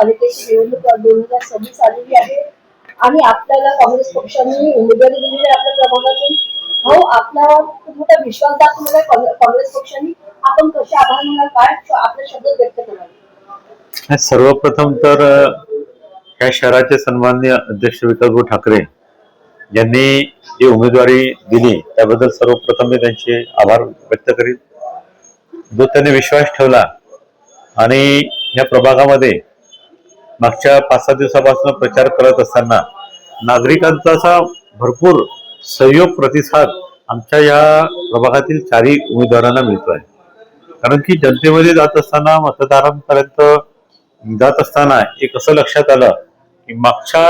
महानगरपालिकेची निवडणूक 2026 आलेली आहे आणि आपल्याला काँग्रेस पक्षाने उमेदवारी दिलेली आहे आपल्या प्रभागातून. भाऊ, आपला खूप मोठा विश्वास दाखवलाय काँग्रेस पक्षाने. आपण कसे आभार मानाल, काय आपले शब्द व्यक्त कराल? सर्वप्रथम तर या शहराचे सन्माननीय अध्यक्ष विकासभाऊ ठाकरे यांनी जी उमेदवारी दिली त्याबद्दल सर्वप्रथम मी त्यांचे आभार व्यक्त करीन. जो त्यांनी विश्वास ठेवला आणि या प्रभागामध्ये मागच्या 5-6 दिवसापासून प्रचार करत असताना नागरिकांचा असा भरपूर सहयोग प्रतिसाद आमच्या या प्रभागातील 4ही उमेदवारांना मिळतोय. कारण की जनतेमध्ये जात असताना, मतदारांपर्यंत जात असताना एक असं लक्षात आलं की मागच्या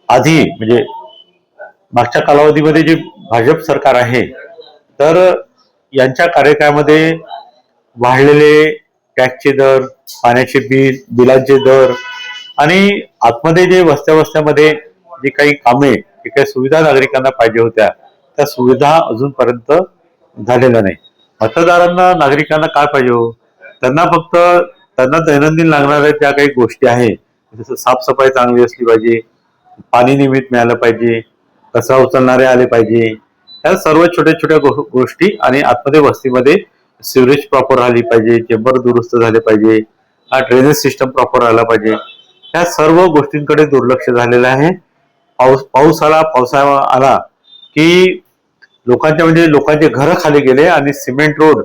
आधी म्हणजे मागच्या कालावधीमध्ये जे भाजप सरकार आहे तर यांच्या कार्यकाळामध्ये वाढलेले टॅक्सचे दर, पाण्याचे बिलांचे दर आणि आतमध्ये जे वस्त्यामध्ये जे काही कामे, जे काही सुविधा नागरिकांना पाहिजे होत्या त्या सुविधा अजूनपर्यंत झालेल्या नाही. मतदारांना, नागरिकांना काय पाहिजे हो? त्यांना दैनंदिन लागणाऱ्या ज्या काही गोष्टी आहेत, जसं साफसफाई चांगली असली पाहिजे, पाणी नियमित मिळालं पाहिजे, कचरा उचलणारे आले पाहिजे, त्या सर्व छोट्या छोट्या गोष्टी आणि आतमध्ये वस्तीमध्ये सिवरेज प्रॉपर राहिली पाहिजे, चेंबर दुरुस्त झाले पाहिजे, ड्रेनेज सिस्टम प्रॉपर राहिला पाहिजे. त्या सर्व गोष्टींकडे दुर्लक्ष झालेलं आहे. पावसाळा आला की लोकांचे घर खाली गेले आणि सिमेंट रोड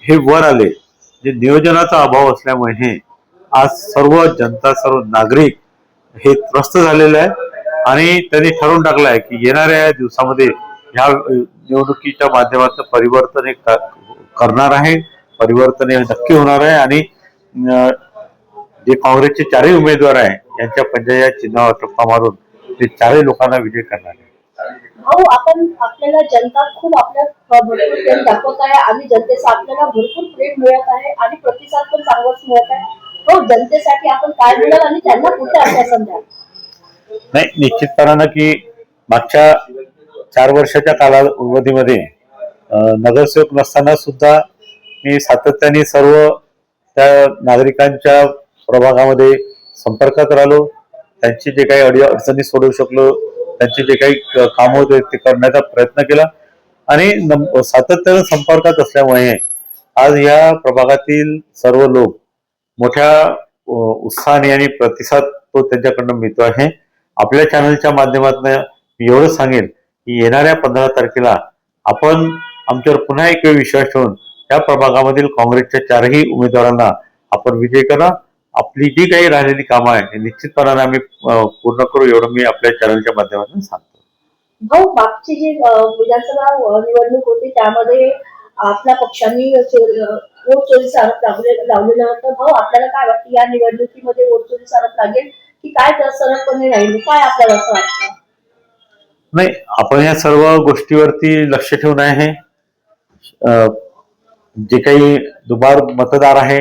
हे वर आले. जे नियोजनाचा अभाव असल्यामुळे आज सर्व जनता, सर्व नागरिक हे त्रस्त झालेले आहे आणि त्यांनी ठरवून टाकलं आहे की येणाऱ्या दिवसामध्ये ह्या निवडणुकीच्या माध्यमातून परिवर्तन हे करणार आहे. परिवर्तन हे नक्की होणार आहे आणि जे काँग्रेसचे 4ही उमेदवार आहे यांच्या पंजा चिन्हावर टप्पा मारून ते 4ही लोकांना विजय करणार आहे. भाऊ, आपल्याला जनता खूप आपल्या भरपूर प्रेम दाखवत आहे आणि जनतेचा आपल्याला भरपूर प्रेम मिळत आहे आणि प्रतिसाद पण चांगलाच मिळत आहे. हो, जनतेसाठी आपण काय मिळाल आणि त्यांना कुठे आश्वासन द्याल? नाही, निश्चितपणानं की मागच्या 4 वर्षाच्या कालावधीमध्ये नगरसेवक नसताना सुद्धा मी सातत्याने सर्व त्या नागरिकांच्या प्रभागामध्ये संपर्कात राहिलो. त्यांची जे काही अडचणी सोडवू शकलो, त्यांचे जे काही काम होते ते करण्याचा प्रयत्न केला आणि सातत्याने संपर्कात असल्यामुळे आज या प्रभागातील सर्व लोक मोठ्या उत्साहाने आणि प्रतिसाद तो त्यांच्याकडनं मिळतो आहे. आपल्या चॅनलच्या माध्यमातून मी एवढं सांगेन की येणाऱ्या 15 तारखेला आपण आमच्यावर पुन्हा एक वेळ विश्वास ठेवून या प्रभागामधील काँग्रेसच्या 4ही उमेदवारांना आपण विजय करा. आपली जी काही राहिलेली कामं आहे निश्चितपणाने आम्ही पूर्ण करू, एवढं मी आपल्या चॅनलच्या माध्यमातून सांगतो. भाऊ, मागची जी विधानसभा निवडणूक होती त्यामध्ये आपल्या पक्षांनी वोट चोरीचा आरोप लावलेला होता. भाऊ, आपल्याला काय वाटतं या निवडणुकीमध्ये वोट चोरीचा आरोप लागेल की काय सरळपणे राहील, काय आपल्याला असं वाटतं? नाही, आपण या सर्व गोष्टीवरती लक्ष ठेवून आहे. जे काही दुबार मतदार आहे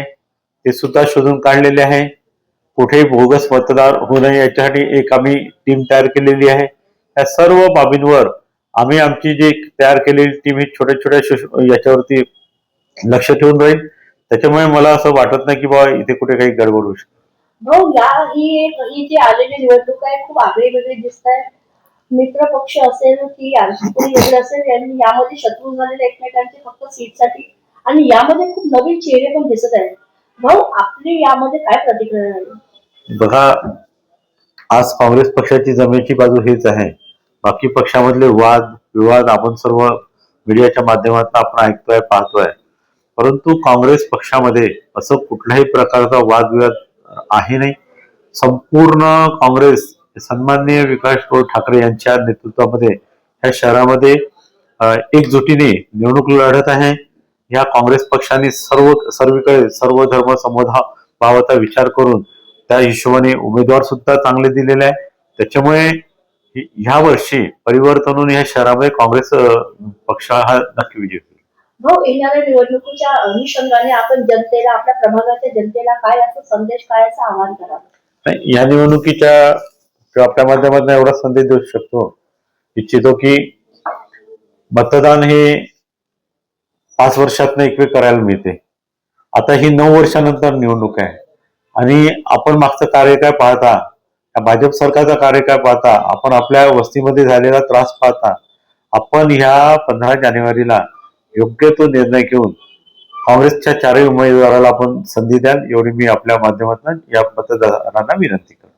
ते सुद्धा शोधून काढलेले आहे. कुठेही बोगस मतदार होऊ नये याच्यासाठी एक आम्ही टीम तयार केलेली आहे. या सर्व बाबींवर आम्ही आमची जी तयार केलेली टीम ही छोट्या छोट्या याच्यावरती लक्ष ठेवून राहील. त्याच्यामुळे मला असं वाटत नाही की बाबा इथे कुठे काही गडबड होऊ शकते. भाऊ, ही जी आलेली निवडणूक आहे खूप आगळीवेगळी दिसत आहे. मित्र पक्ष असेल की कोणी वेगळं असेल, यांनी यामध्ये शत्रू झालेले एकमेकांचे फक्त सीटसाठी आणि यामध्ये खूप नवीन चेहरे पण दिसत आहेत. भाऊ, आपली यामध्ये काय प्रतिक्रिया राहील? बघा, आज काँग्रेस पक्षाची जमेची बाजू हेच आहे. बाकी पक्षामधले वाद विवाद आपण सर्व मीडियाच्या माध्यमातून आपण ऐकतोय, पाहतोय. परंतु काँग्रेस पक्षामध्ये असं कुठल्याही प्रकारचा वादविवाद आहे नाही. संपूर्ण काँग्रेस सन्माननीय विकासभाऊ ठाकरे यांच्या नेतृत्वामध्ये या शहरामध्ये एकजुटीने निवडणूक लढत आहे. या काँग्रेस पक्षाने सर्वीकडे सर्व धर्म समभावाचा विचार करून त्या हिशोबाने उमेदवार सुद्धा चांगले दिलेले आहे. त्याच्यामुळे ह्या वर्षी परिवर्तन होऊन या शहरामध्ये काँग्रेस पक्ष हा नक्की विजय होईल. भाऊ, येणाऱ्या निवडणुकीच्या अनुषंगाने आपण जनतेला, आपल्या प्रभागाच्या जनतेला काय असं संदेश, काय असं आवाहन कराल? या निवडणुकीच्या आपल्या माध्यमातून एवढा संदेश देऊ इच्छितो की मतदान हे 5 वर्षातनं एक वेळ करायला मिळते. आता ही 9 वर्षानंतर निवडणूक आहे आणि आपण मागचं कार्यकाळ पाहता, या भाजप सरकारचा कार्यकाळ पाहता, आपण आपल्या वस्तीमध्ये झालेला त्रास पाहता, आपण ह्या 15 जानेवारीला योग्य तो निर्णय घेऊन काँग्रेसच्या चारही उमेदवाराला आपण संधी द्याल एवढी मी आपल्या माध्यमातून या मतदारांना विनंती करतो.